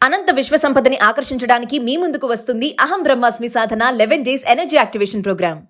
అనంత విశ్వ సంపదని ఆకర్షించడానికి మీ ముందుకు వస్తుంది అహం బ్రహ్మాస్మి సాధన 11 days ఎనర్జీ యాక్టివేషన్ ప్రోగ్రామ్.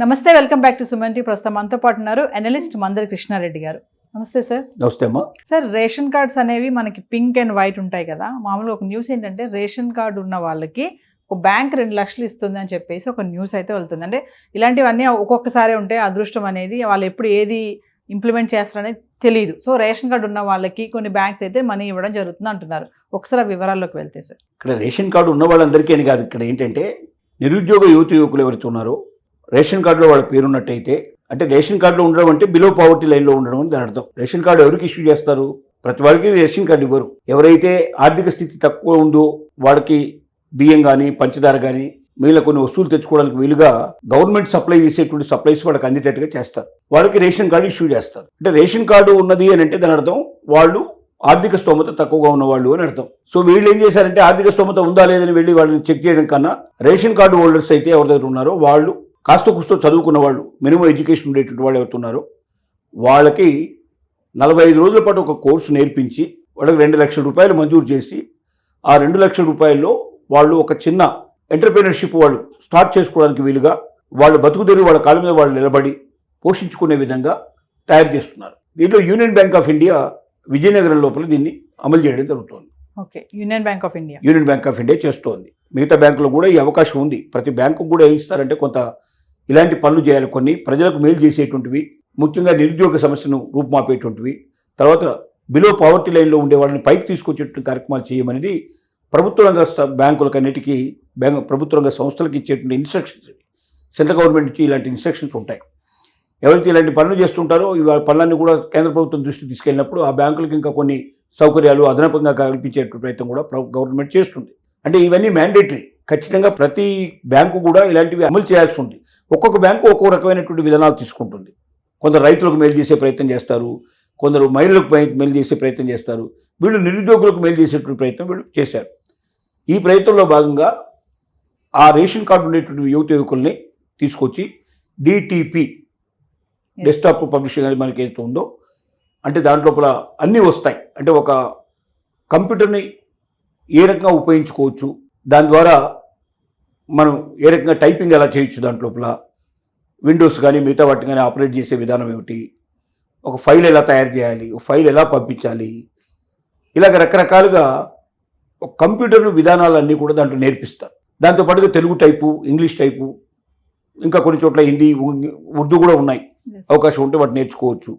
నమస్తే, welcome back to Suman T. ప్రస్తుతం మనతో పాటు ఉన్నారు అనలిస్ట్ మందరి కృష్ణారెడ్డి గారు. నమస్తే సార్. నమస్తే అమ్మా. సార్, రేషన్ కార్డ్స్ అనేవి మనకి పింక్ అండ్ వైట్ ఉంటాయి కదా. మామూలుగా ఒక న్యూస్ ఏంటంటే రేషన్ కార్డు ఉన్న వాళ్ళకి ఒక బ్యాంక్ 2 లక్షలు ఇస్తుంది అని చెప్పేసి ఒక న్యూస్ అయితే వెళ్తుంది. అంటే ఇలాంటివన్నీ ఒక్కొక్కసారి ఉంటాయి. అదృష్టం అనేది వాళ్ళు ఎప్పుడు ఏది ఇంప్లిమెంట్ చేస్తారనేది తెలియదు. సో రేషన్ కార్డు ఉన్న వాళ్ళకి కొన్ని బ్యాంక్స్ అయితే మనీ ఇవ్వడం జరుగుతుంది అంటున్నారు. ఒకసారి వివరాల్లోకి వెళ్తే సార్. ఇక్కడ రేషన్ కార్డు ఉన్న వాళ్ళందరికీ అని కాదు, ఇక్కడ ఏంటంటే నిరుద్యోగ యువకులు ఎవరైతే ఉన్నారో రేషన్ కార్డులో వాళ్ళ పేరున్నట్టయితే, అంటే రేషన్ కార్డులో ఉండడం అంటే బిలో పావర్టీ లైన్లో ఉండడం అని దాని అర్థం. రేషన్ కార్డు ఎవరికి ఇష్యూ చేస్తారు? ప్రతి వాడికి రేషన్ కార్డు ఇవ్వరు. ఎవరైతే ఆర్థిక స్థితి తక్కువ ఉందో వాళ్ళకి బియ్యం కానీ పంచదార కానీ మిగిలిన కొన్ని వస్తువులు తెచ్చుకోవడానికి వీలుగా గవర్నమెంట్ సప్లై చేసేటువంటి సప్లైస్ వాళ్ళకి అందేటట్టుగా చేస్తారు. వాళ్ళకి రేషన్ కార్డు ఇష్యూ చేస్తారు. అంటే రేషన్ కార్డు ఉన్నది అని అంటే దాని అర్థం వాళ్ళు ఆర్థిక స్తోమత తక్కువగా ఉన్నవాళ్ళు అని అర్థం. సో వీళ్ళు ఏం చేశారంటే ఆర్థిక స్తోమత ఉందా లేదని వెళ్ళి వాళ్ళని చెక్ చేయడం కన్నా రేషన్ కార్డు హోల్డర్స్ అయితే ఎవరి దగ్గర ఉన్నారో వాళ్ళు కాస్త కుస్తో చదువుకున్న వాళ్ళు, మినిమం ఎడ్యుకేషన్ ఉండేటువంటి వాళ్ళు ఎవరుతున్నారో వాళ్ళకి 45 రోజుల పాటు ఒక కోర్సు నేర్పించి వాళ్ళకి 2 లక్షల రూపాయలు మంజూరు చేసి ఆ 2 లక్షల రూపాయల్లో వాళ్ళు ఒక చిన్న ఎంటర్ప్రీనర్షిప్ వాళ్ళు స్టార్ట్ చేసుకోవడానికి వీలుగా వాళ్ళు బతుకుదెరువు వాళ్ళ కాళ్ళ మీద వాళ్ళు నిలబడి పోషించుకునే విధంగా తయారు చేస్తున్నారు. దీంట్లో union bank of India Vizianagaram లోపల దీన్ని అమలు చేయడం జరుగుతోంది. Okay, union bank of India చేస్తోంది. మిగతా బ్యాంకులు కూడా ఈ అవకాశం ఉంది. ప్రతి బ్యాంకు కూడా ఏం ఇస్తారంటే కొంత ఇలాంటి పనులు చేయాలి, కొన్ని ప్రజలకు మేలు చేసేటువంటివి, ముఖ్యంగా నిరుద్యోగ సమస్యను రూపుమాపేటువంటివి, తర్వాత బిలో పావర్టీ లైన్లో ఉండే వాళ్ళని పైకి తీసుకొచ్చేటువంటి కార్యక్రమాలు చేయమనేది ప్రభుత్వ రంగ బ్యాంకులకు అన్నిటికీ ప్రభుత్వ రంగ సంస్థలకు ఇచ్చేటువంటి ఇన్స్ట్రక్షన్స్. సెంట్రల్ గవర్నమెంట్ నుంచి ఇలాంటి ఇన్స్ట్రక్షన్స్ ఉంటాయి. ఎవరైతే ఇలాంటి పనులు చేస్తుంటారో ఈ పనులన్నీ కూడా కేంద్ర ప్రభుత్వం దృష్టికి తీసుకెళ్ళినప్పుడు ఆ బ్యాంకులకు ఇంకా కొన్ని సౌకర్యాలు అదనపంగా కల్పించే ప్రయత్నం కూడా గవర్నమెంట్ చేస్తుంది. అంటే ఇవన్నీ మ్యాండేటరీ. ఖచ్చితంగా ప్రతి బ్యాంకు కూడా ఇలాంటివి అమలు చేయాల్సి ఉంది. ఒక్కొక్క బ్యాంకు ఒక్కొక్క రకమైనటువంటి విధానాలు తీసుకుంటుంది. కొందరు రైతులకు మేలు చేసే ప్రయత్నం చేస్తారు, కొందరు మహిళలకు మేలు చేసే ప్రయత్నం చేస్తారు, వీళ్ళు నిరుద్యోగులకు మేలు చేసేటువంటి ప్రయత్నం వీళ్ళు చేశారు. ఈ ప్రయత్నంలో భాగంగా ఆ రేషన్ కార్డు ఉండేటువంటి యువకుల్ని తీసుకొచ్చి డిటిపి డెస్క్టాప్ పబ్లిషింగ్ అనేది మనకి ఏదైతే ఉందో, అంటే దాంట్లోపల అన్నీ వస్తాయి. అంటే ఒక కంప్యూటర్ని ఏ రకంగా ఉపయోగించుకోవచ్చు, దాని ద్వారా మనం ఏ రకంగా టైపింగ్ ఎలా చేయొచ్చు, దాంట్లోపల విండోస్ కానీ మిగతా వాటిని కానీ ఆపరేట్ చేసే విధానం ఏమిటి, ఒక ఫైల్ ఎలా తయారు చేయాలి, ఒక ఫైల్ ఎలా పంపించాలి, ఇలాగ రకరకాలుగా ఒక కంప్యూటర్ విధానాలన్నీ కూడా దాంట్లో నేర్పిస్తారు. దాంతోపాటుగా తెలుగు టైపు, ఇంగ్లీష్ టైపు, ఇంకా కొన్ని చోట్ల హిందీ, ఉర్దూ కూడా ఉన్నాయి. అవకాశం ఉంటే వాటిని నేర్చుకోవచ్చు.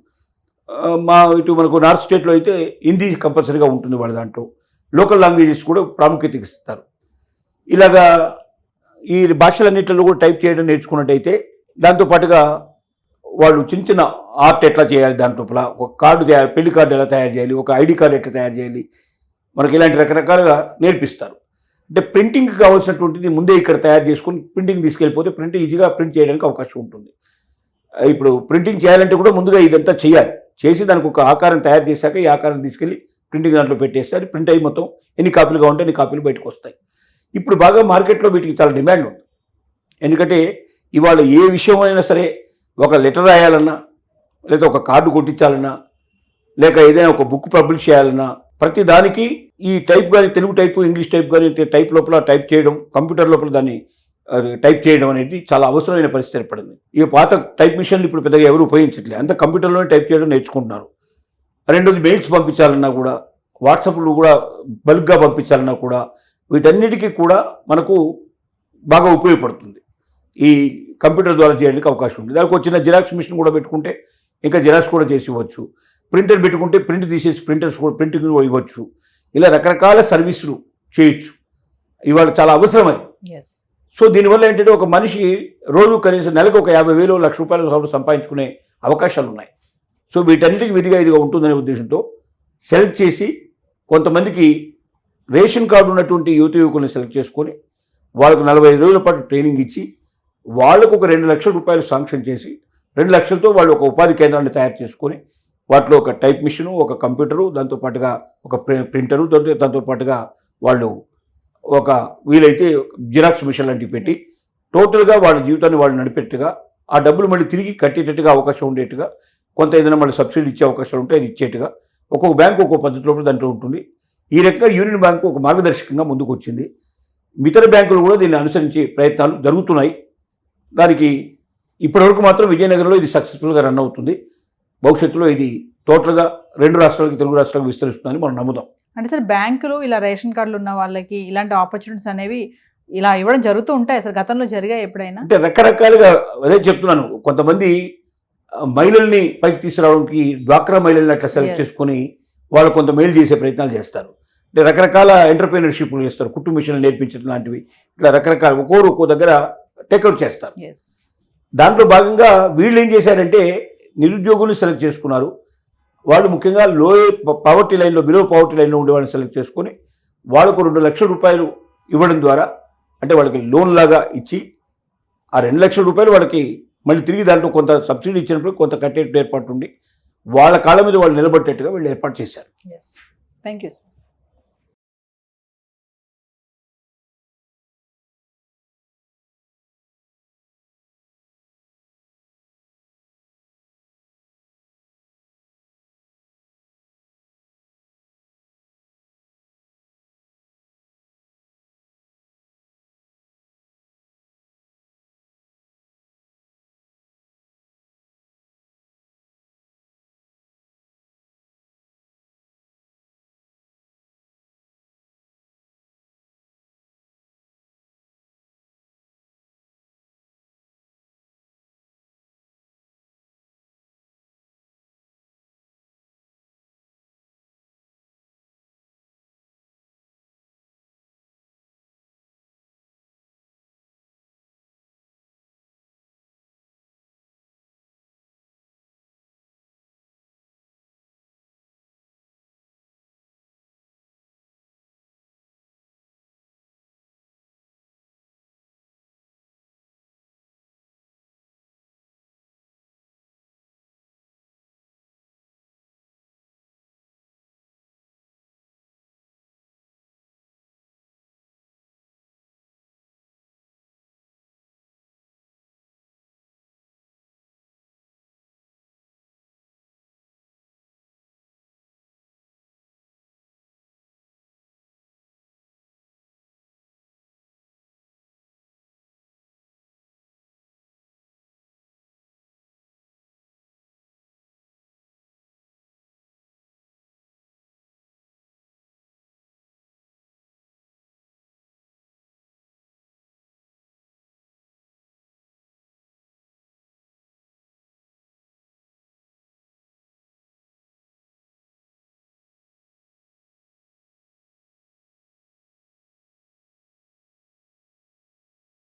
ఇటు మనకు నార్త్ స్టేట్లో అయితే హిందీ కంపల్సరీగా ఉంటుంది. వాళ్ళ దాంట్లో లోకల్ లాంగ్వేజెస్ కూడా ప్రాముఖ్యత ఇస్తారు. ఇలాగా ఈ భాషలన్నింటిలో కూడా టైప్ చేయడం నేర్చుకున్నట్టయితే దాంతోపాటుగా వాళ్ళు చిన్న చిన్న ఆర్ట్ ఎట్లా చేయాలి, దాంట్లో ఒక కార్డు తయారు, పెళ్లి కార్డు ఎలా తయారు చేయాలి, ఒక ఐడి కార్డు ఎట్లా తయారు చేయాలి, మనకి ఇలాంటి రకరకాలుగా నేర్పిస్తారు. అంటే ప్రింటింగ్కి కావాల్సినటువంటిది ముందే ఇక్కడ తయారు చేసుకుని ప్రింటింగ్ తీసుకెళ్ళిపోతే ప్రింట్ ఈజీగా ప్రింట్ చేయడానికి అవకాశం ఉంటుంది. ఇప్పుడు ప్రింటింగ్ చేయాలంటే కూడా ముందుగా ఇదంతా చేయాలి. చేసి దానికి ఒక ఆకారం తయారు చేశాక ఈ ఆకారం తీసుకెళ్ళి ప్రింటింగ్ దాంట్లో పెట్టేస్తే అది ప్రింట్ అయ్యి మొత్తం ఎన్ని కాపీలుగా ఉంటే అన్ని కాపీలు బయటకు వస్తాయి. ఇప్పుడు బాగా మార్కెట్లో వీటికి చాలా డిమాండ్ ఉంది. ఎందుకంటే ఇవాళ ఏ విషయం అయినా సరే, ఒక లెటర్ రాయాలన్నా, లేదా ఒక కార్డు కొట్టించాలన్నా, లేక ఏదైనా ఒక బుక్ పబ్లిష్ చేయాలన్నా, ప్రతి దానికి ఈ టైప్ కానీ, తెలుగు టైపు, ఇంగ్లీష్ టైప్ కానీ టైప్ లోపల టైప్ చేయడం, కంప్యూటర్ లోపల దాన్ని టైప్ చేయడం అనేది చాలా అవసరమైన పరిస్థితి ఏర్పడింది. ఈ పాత టైప్ మిషన్లు ఇప్పుడు పెద్దగా ఎవరు ఉపయోగించట్లేదు. అంతా కంప్యూటర్లోనే టైప్ చేయడం నేర్చుకుంటున్నారు. రెండోది మెయిల్స్ పంపించాలన్నా కూడా, వాట్సాప్లు కూడా బల్క్గా పంపించాలన్నా కూడా, వీటన్నిటికీ కూడా మనకు బాగా ఉపయోగపడుతుంది. ఈ కంప్యూటర్ ద్వారా చేయడానికి అవకాశం ఉంది. దానికి వచ్చిన జిరాక్స్ మిషన్ కూడా పెట్టుకుంటే ఇంకా జిరాక్స్ కూడా చేసి ఇవ్వచ్చు. ప్రింటర్ పెట్టుకుంటే ప్రింట్ తీసేసి ప్రింటింగ్ ఇవ్వచ్చు. ఇలా రకరకాల సర్వీసులు చేయొచ్చు. ఇవాళ చాలా అవసరం అది. సో దీనివల్ల ఏంటంటే ఒక మనిషి రోజు కనీసం నెలకు ఒక 50,000 1,00,000 రూపాయలు సంపాదించుకునే అవకాశాలు ఉన్నాయి. సో వీటన్నిటికీ విధిగా ఇదిగా ఉంటుందనే ఉద్దేశంతో సెలెక్ట్ చేసి కొంతమందికి రేషన్ కార్డు ఉన్నటువంటి యువకుల్ని సెలెక్ట్ చేసుకొని వాళ్ళకు 45 రోజుల పాటు ట్రైనింగ్ ఇచ్చి వాళ్ళకు ఒక 2 లక్షల రూపాయలు శాంక్షన్ చేసి 2 లక్షలతో వాళ్ళు ఒక ఉపాధి కేంద్రాన్ని తయారు చేసుకొని వాటిలో ఒక టైప్ మిషను, ఒక కంప్యూటరు, దాంతోపాటుగా ఒక ప్రింటరు, దాంతోపాటుగా వాళ్ళు ఒక వీలైతే జిరాక్స్ మిషన్ లాంటివి పెట్టి టోటల్గా వాళ్ళ జీవితాన్ని వాళ్ళు నడిపేట్టుగా ఆ డబ్బులు మళ్ళీ తిరిగి కట్టేటట్టుగా అవకాశం ఉండేట్టుగా కొంత ఏదైనా మళ్ళీ సబ్సిడీ ఇచ్చే అవకాశాలు ఉంటే అది ఇచ్చేట్టుగా ఒక్కొక్క బ్యాంకు ఒక్కొక్క పద్ధతిలో దాంట్లో ఉంటుంది. ఈ రకంగా యూనియన్ బ్యాంకు ఒక మార్గదర్శకంగా ముందుకు వచ్చింది. ఇతర బ్యాంకులు కూడా దీన్ని అనుసరించే ప్రయత్నాలు జరుగుతున్నాయి. దానికి ఇప్పటివరకు మాత్రం విజయనగరంలో ఇది సక్సెస్ఫుల్గా రన్ అవుతుంది. భవిష్యత్తులో ఇది టోటల్గా 2 రాష్ట్రాలకి, తెలుగు రాష్ట్రాలకు విస్తరిస్తుందని మనం నమ్ముదాం. అంటే సార్ బ్యాంకులు ఇలా రేషన్ కార్డులు ఉన్న వాళ్ళకి ఇలాంటి ఆపర్చునిటీస్ అనేవి ఇలా ఇవ్వడం జరుగుతూ ఉంటాయి అసలు గతంలో జరిగాయి ఎప్పుడైనా? అంటే రకరకాలుగా అదే చెప్తున్నాను. కొంతమంది మహిళల్ని పైకి తీసుకురావడానికి డ్వాక్రా మహిళల్ని అట్లా సెలెక్ట్ Yes. చేసుకొని వాళ్ళు కొంత మేలు చేసే ప్రయత్నాలు చేస్తారు. అంటే రకరకాల ఎంటర్ప్రీనర్షిప్లు చేస్తారు. కుట్టు మిషన్లు నేర్పించడం లాంటివి ఇట్లా రకరకాల ఒక్కో దగ్గర టేక్అవుట్ చేస్తారు. ఎస్. దాంట్లో భాగంగా వీళ్ళు ఏం చేశారంటే నిరుద్యోగులు సెలెక్ట్ చేసుకున్నారు. వాళ్ళు ముఖ్యంగా పావర్టీ లైన్లో, బిలో పావర్టీ లైన్లో ఉండే వాళ్ళని సెలెక్ట్ చేసుకొని వాళ్ళకు 2 లక్షల రూపాయలు ఇవ్వడం ద్వారా, అంటే వాళ్ళకి లోన్ లాగా ఇచ్చి ఆ 2 లక్షల రూపాయలు వాళ్ళకి మళ్ళీ తిరిగి దాంట్లో కొంత సబ్సిడీ ఇచ్చినప్పుడు కొంత కట్టేట్టు ఏర్పాటు ఉండి వాళ్ళ కాళ్ళ మీద వాళ్ళు నిలబట్టేట్టుగా వీళ్ళు ఏర్పాటు చేశారు. ఎస్. Thank you sir.